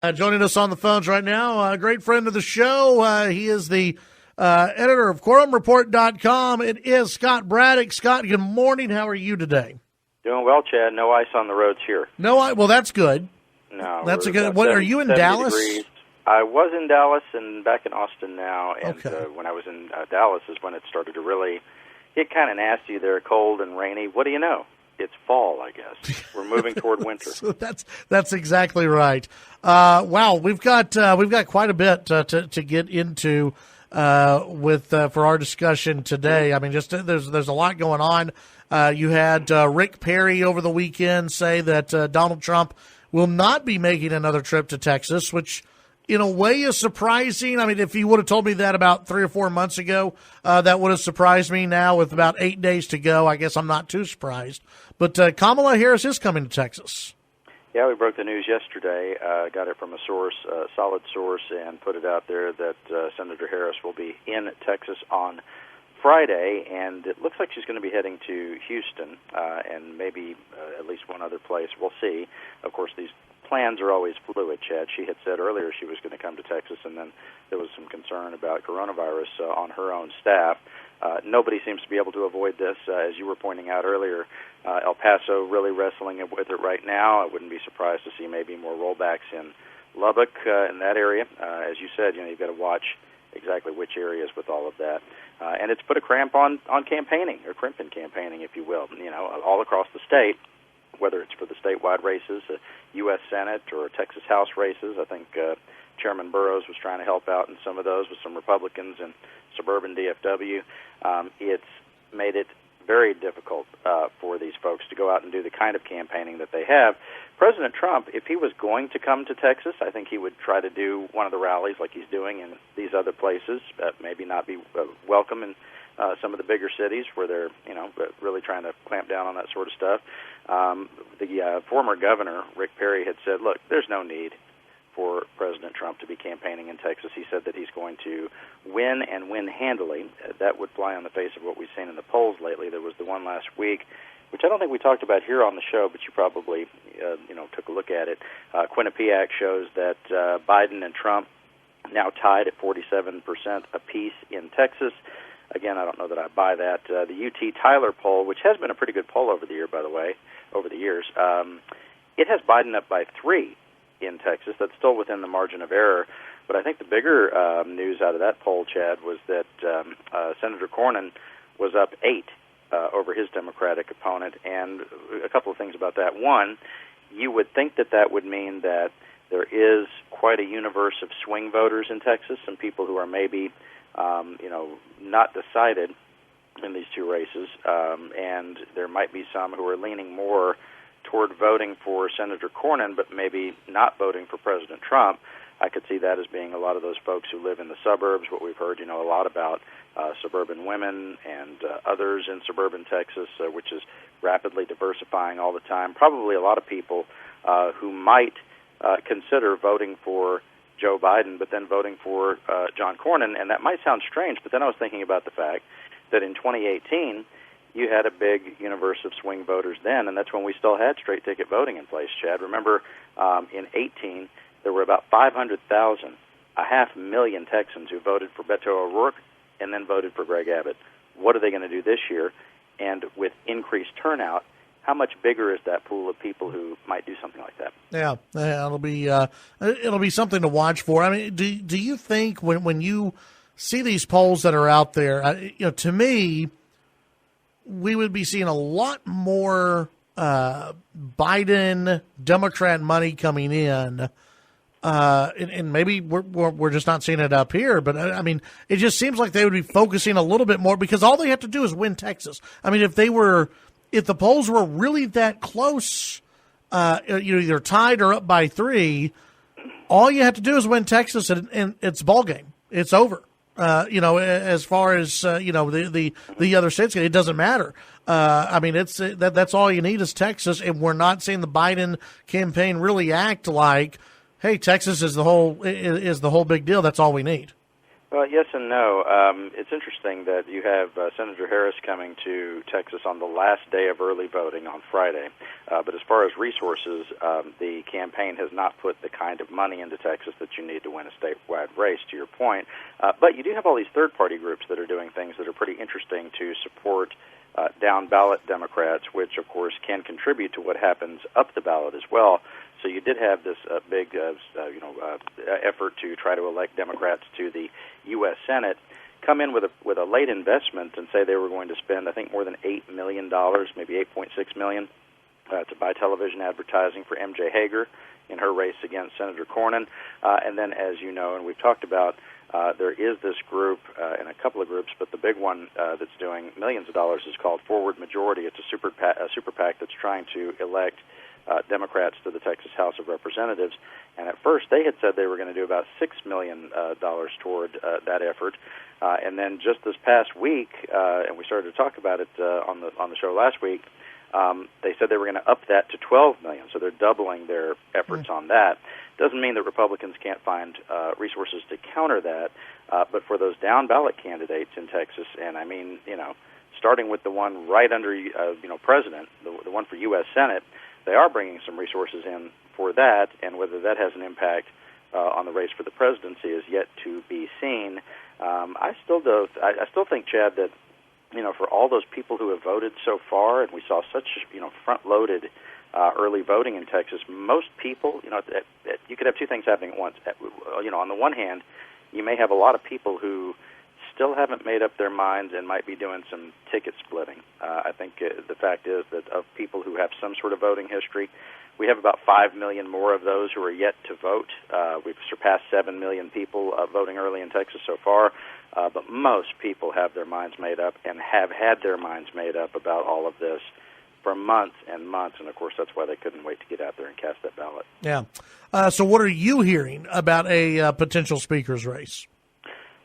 Joining us on the phones right now, a great friend of the show. He is the editor of quorumreport.com. It is Scott Braddock. Scott, good morning. How are you today? Doing well, Chad. No ice on the roads here. Well, that's good. No, that's a good. What are you in Dallas? Degrees. I was in Dallas and back in Austin now. And okay. When I was in Dallas is when it started to really get kind of nasty there, cold and rainy. What do you know? It's fall, I guess. We're moving toward winter. So that's exactly right. Wow, we've got quite a bit to get into for our discussion today. I mean, just there's a lot going on. You had Rick Perry over the weekend say that Donald Trump will not be making another trip to Texas, which in a way is surprising. I mean, if he would have told me that about 3 or 4 months ago, that would have surprised me. Now, with about 8 days to go, I guess I'm not too surprised. But Kamala Harris is coming to Texas. Yeah, we broke the news yesterday, got it from a source, solid source, and put it out there that Senator Harris will be in Texas on Friday, and it looks like she's going to be heading to Houston and maybe at least one other place. We'll see. Of course, these plans are always fluid, Chad. She had said earlier she was going to come to Texas, and then there was some concern about coronavirus on her own staff. Nobody seems to be able to avoid this. As you were pointing out earlier, El Paso really wrestling with it right now. I wouldn't be surprised to see maybe more rollbacks in Lubbock in that area. As you said, you've got to watch exactly which areas with all of that. And it's put a crimp on campaigning, or crimp in campaigning, if you will, all across the state, whether it's for the statewide races, U.S. Senate or Texas House races. I think Chairman Burrows was trying to help out in some of those with some Republicans in suburban DFW. It's made it very difficult for these folks to go out and do the kind of campaigning that they have. President Trump, if he was going to come to Texas, I think he would try to do one of the rallies like he's doing in these other places, maybe not be welcome in some of the bigger cities where they're, really trying to clamp down on that sort of stuff. The former governor, Rick Perry, had said, look, there's no need for President Trump to be campaigning in Texas. He said that he's going to win and win handily. That would fly on the face of what we've seen in the polls lately. There was the one last week, which I don't think we talked about here on the show, but you probably, took a look at it. Quinnipiac shows that Biden and Trump now tied at 47% apiece in Texas. Again, I don't know that I buy that. The UT Tyler poll, which has been a pretty good poll over the years, it has Biden up by 3 in Texas. That's still within the margin of error. But I think the bigger news out of that poll, Chad, was that Senator Cornyn was up 8 over his Democratic opponent. And a couple of things about that. One, you would think that would mean that there is quite a universe of swing voters in Texas, some people who are maybe not decided in these two races, and there might be some who are leaning more toward voting for Senator Cornyn, but maybe not voting for President Trump. I could see that as being a lot of those folks who live in the suburbs, what we've heard, a lot about suburban women and others in suburban Texas, which is rapidly diversifying all the time. Probably a lot of people who might consider voting for Joe Biden, but then voting for John Cornyn. And that might sound strange, but then I was thinking about the fact that in 2018, you had a big universe of swing voters then, and that's when we still had straight ticket voting in place, Chad. Remember, in 18, there were about 500,000, 500,000 Texans who voted for Beto O'Rourke and then voted for Greg Abbott. What are they going to do this year? And with increased turnout, how much bigger is that pool of people who might do something like that? Yeah, it'll be something to watch for. I mean, do you think when you see these polls that are out there, to me, we would be seeing a lot more Biden Democrat money coming in, and maybe we're just not seeing it up here. But I mean, it just seems like they would be focusing a little bit more because all they have to do is win Texas. I mean, if the polls were really that close, either tied or up by 3, all you have to do is win Texas, and it's ball game. It's over. As far as the other states, it doesn't matter. I mean, it's that's all you need is Texas, and we're not seeing the Biden campaign really act like, hey, Texas is the whole big deal. That's all we need. Well, yes and no. It's interesting that you have Senator Harris coming to Texas on the last day of early voting on Friday. But as far as resources, the campaign has not put the kind of money into Texas that you need to win a statewide race, to your point. But you do have all these third-party groups that are doing things that are pretty interesting to support down-ballot Democrats, which, of course, can contribute to what happens up the ballot as well. So you did have this big effort to try to elect Democrats to the U.S. Senate come in with a late investment and say they were going to spend, I think, more than $8 million, maybe $8.6 million, to buy television advertising for M.J. Hager in her race against Senator Cornyn. And then, as you know, and we've talked about, there is this group and a couple of groups, but the big one that's doing millions of dollars is called Forward Majority. It's a super PAC that's trying to elect Democrats to the Texas House of Representatives. And at first they had said they were going to do about $6 million toward that effort. And then just this past week, and we started to talk about it on the show last week, they said they were going to up that to $12 million. So they're doubling their efforts on that. Doesn't mean that Republicans can't find resources to counter that, but for those down-ballot candidates in Texas, and I mean, starting with the one right under, President, the one for U.S. Senate, they are bringing some resources in for that, and whether that has an impact on the race for the presidency is yet to be seen. I still think, Chad, that for all those people who have voted so far, and we saw such front-loaded early voting in Texas, most people, you could have two things happening at once. On the one hand, you may have a lot of people who still haven't made up their minds and might be doing some ticket splitting. I think the fact is that of people who have some sort of voting history, we have about 5 million more of those who are yet to vote. We've surpassed 7 million people voting early in Texas so far, but most people have their minds made up and have had their minds made up about all of this for months and months, and of course that's why they couldn't wait to get out there and cast that ballot. Yeah. So what are you hearing about a potential speaker's race?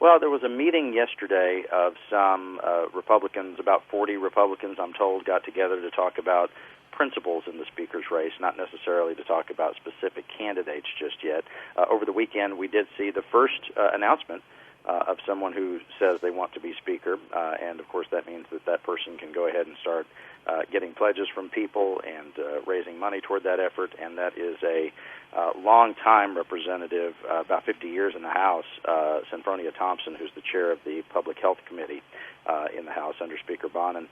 Well, there was a meeting yesterday of some Republicans, about 40 Republicans, I'm told, got together to talk about principles in the speaker's race, not necessarily to talk about specific candidates just yet. Over the weekend, we did see the first announcement of someone who says they want to be speaker, and of course that means that person can go ahead and start getting pledges from people and raising money toward that effort, and that is a long-time representative, about 50 years in the House, Senfronia Thompson, who's the chair of the Public Health Committee in the House under Speaker Bonin.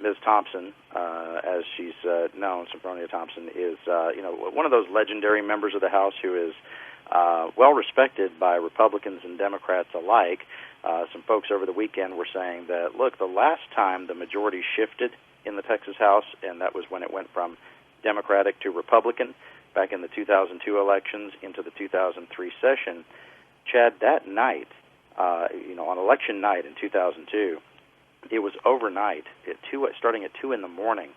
Ms. Thompson, as she's known, Senfronia Thompson, is one of those legendary members of the House who is well-respected by Republicans and Democrats alike. Some folks over the weekend were saying that, look, the last time the majority shifted in the Texas House, and that was when it went from Democratic to Republican back in the 2002 elections into the 2003 session, Chad, that night, on election night in 2002, it was overnight, starting at 2 in the morning,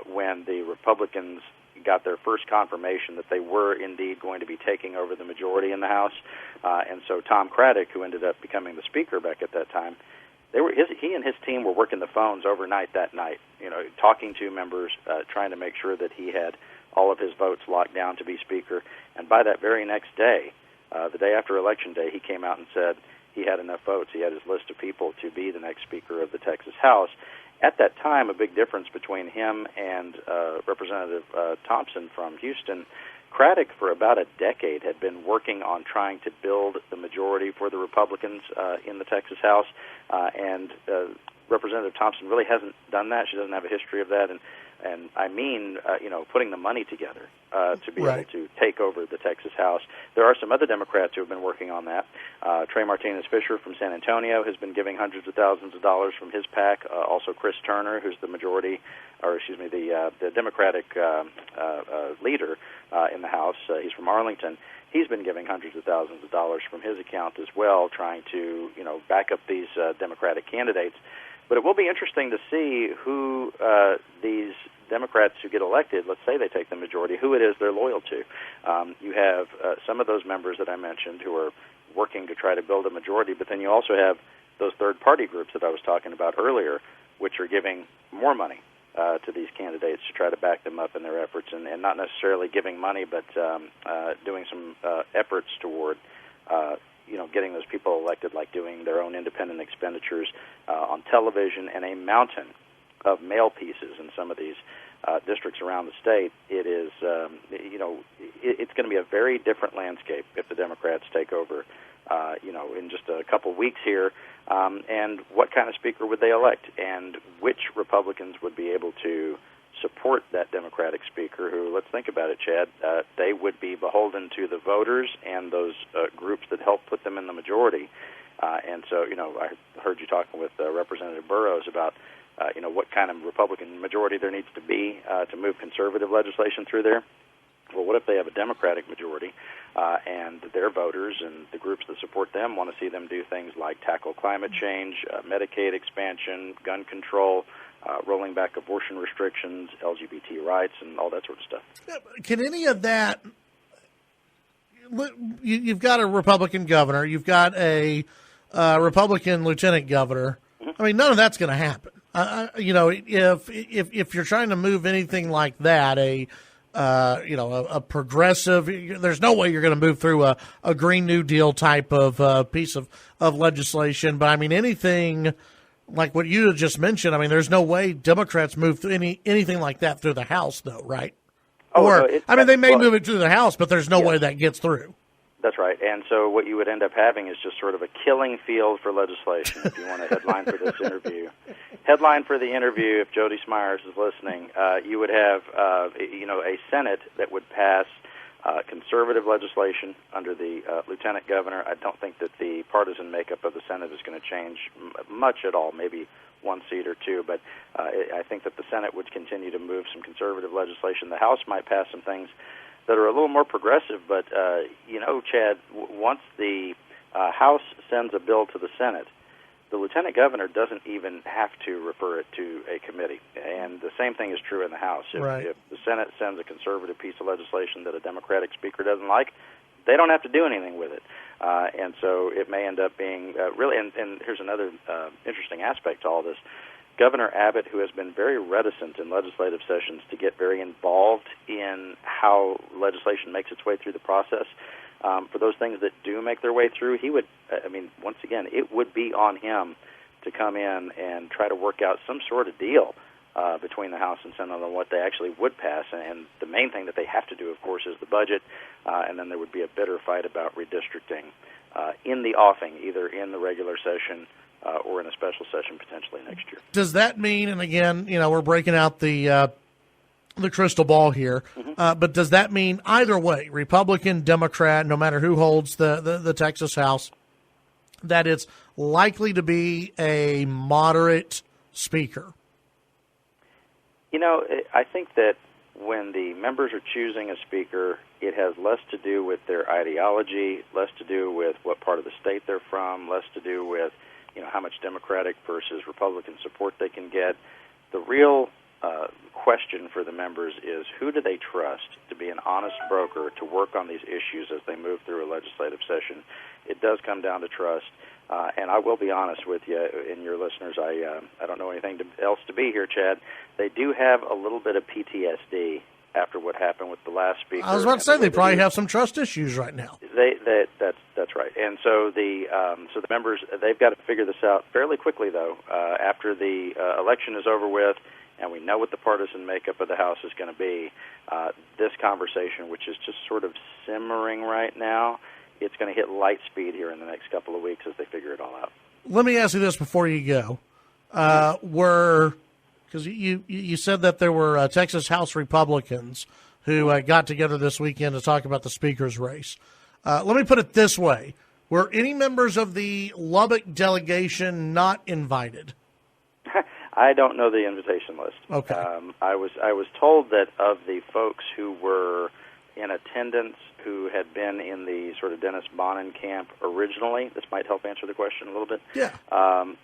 when the Republicans got their first confirmation that they were indeed going to be taking over the majority in the House. And so Tom Braddock, who ended up becoming the Speaker back at that time, he and his team were working the phones overnight that night, talking to members, trying to make sure that he had all of his votes locked down to be Speaker. And by that very next day, the day after Election Day, he came out and said he had enough votes. He had his list of people to be the next Speaker of the Texas House. At that time, a big difference between him and Representative Thompson from Houston, Braddock for about a decade had been working on trying to build the majority for the Republicans in the Texas House, and Representative Thompson really hasn't done that. She doesn't have a history of that, and I mean, putting the money together to be able to take over the Texas House. There are some other Democrats who have been working on that. Trey Martinez-Fisher from San Antonio has been giving hundreds of thousands of dollars from his PAC. Also, Chris Turner, who's the Democratic leader in the House. He's from Arlington. He's been giving hundreds of thousands of dollars from his account as well, trying to back up these Democratic candidates. But it will be interesting to see who these Democrats who get elected, let's say they take the majority, who it is they're loyal to. You have some of those members that I mentioned who are working to try to build a majority, but then you also have those third-party groups that I was talking about earlier, which are giving more money to these candidates to try to back them up in their efforts, and not necessarily giving money, but doing some efforts toward getting those people elected, like doing their own independent expenditures on television, and a mountain of mail pieces in some of these districts around the state. It is, it's going to be a very different landscape if the Democrats take over, in just a couple weeks here. And what kind of speaker would they elect? And which Republicans would be able to support that Democratic speaker who, let's think about it, Chad, they would be beholden to the voters and those groups that help put them in the majority. And so, I heard you talking with Representative Burrows about, what kind of Republican majority there needs to be to move conservative legislation through there. Well, what if they have a Democratic majority and their voters and the groups that support them want to see them do things like tackle climate change, Medicaid expansion, gun control, rolling back abortion restrictions, LGBT rights, and all that sort of stuff. Can any of that – you've got a Republican governor, you've got a Republican lieutenant governor. I mean, none of that's going to happen. If you're trying to move anything like that, a progressive, there's no way you're going to move through a Green New Deal type of piece of legislation. But I mean, anything like what you just mentioned, I mean, there's no way Democrats move through anything like that through the House, though, right? They may move it through the House, but there's no way that gets through. That's right. And so what you would end up having is just sort of a killing field for legislation, if you want a headline for this interview. Headline for the interview, if Jody Smyers is listening, you would have, a Senate that would pass conservative legislation under the lieutenant governor. I don't think that the partisan makeup of the Senate is going to change much at all, maybe one seat or two, but I think that the Senate would continue to move some conservative legislation. The House might pass some things that are a little more progressive, but, Chad, once the House sends a bill to the Senate, the lieutenant governor doesn't even have to refer it to a committee. And the same thing is true in the House. If the Senate sends a conservative piece of legislation that a Democratic speaker doesn't like, they don't have to do anything with it. And so it may end up being really, and here's another interesting aspect to all this. Governor Abbott, who has been very reticent in legislative sessions to get very involved in how legislation makes its way through the process, for those things that do make their way through, he would, once again, it would be on him to come in and try to work out some sort of deal between the House and Senate on what they actually would pass. And the main thing that they have to do, of course, is the budget, and then there would be a bitter fight about redistricting in the offing, either in the regular session or in a special session potentially next year. Does that mean, and again, we're breaking out the crystal ball here, but does that mean either way, Republican, Democrat, no matter who holds the Texas House, that it's likely to be a moderate speaker? I think that when the members are choosing a speaker, it has less to do with their ideology, less to do with what part of the state they're from, less to do with how much Democratic versus Republican support they can get. The real question for the members is, who do they trust to be an honest broker to work on these issues as they move through a legislative session? It does come down to trust. And I will be honest with you and your listeners, I don't know anything else to be here, Chad. They do have a little bit of PTSD after what happened with the last speaker. I was about to say they probably have some trust issues right now. That's right. And so the members, they've got to figure this out fairly quickly, though. After the election is over with, and we know what the partisan makeup of the House is going to be, this conversation, which is just sort of simmering right now, it's going to hit light speed here in the next couple of weeks as they figure it all out. Let me ask you this before you go. Because you said that there were Texas House Republicans who got together this weekend to talk about the speaker's race. Let me put it this way. Were any members of the Lubbock delegation not invited? I don't know the invitation list. Okay. I was told that of the folks who were in attendance who had been in the sort of Dennis Bonnen camp originally, this might help answer the question a little bit. Yeah.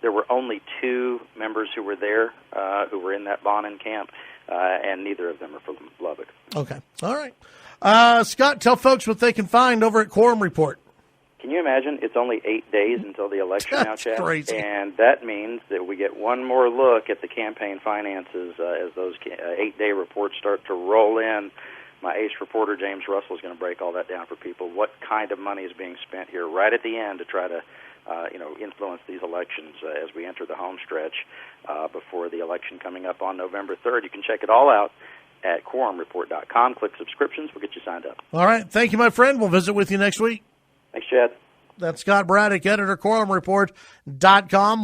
There were only 2 members who were there who were in that Bonnen camp, and neither of them are from Lubbock. Okay. All right. Scott, tell folks what they can find over at Quorum Report. Can you imagine? It's only 8 days until the election now, Chad. Crazy. And that means that we get one more look at the campaign finances as those 8-day reports start to roll in My ace reporter, James Russell, is going to break all that down for people. What kind of money is being spent here right at the end to try to influence these elections as we enter the home stretch before the election coming up on November 3rd. You can check it all out at quorumreport.com. Click subscriptions. We'll get you signed up. All right. Thank you, my friend. We'll visit with you next week. Thanks, Chad. That's Scott Braddock, editor, quorumreport.com.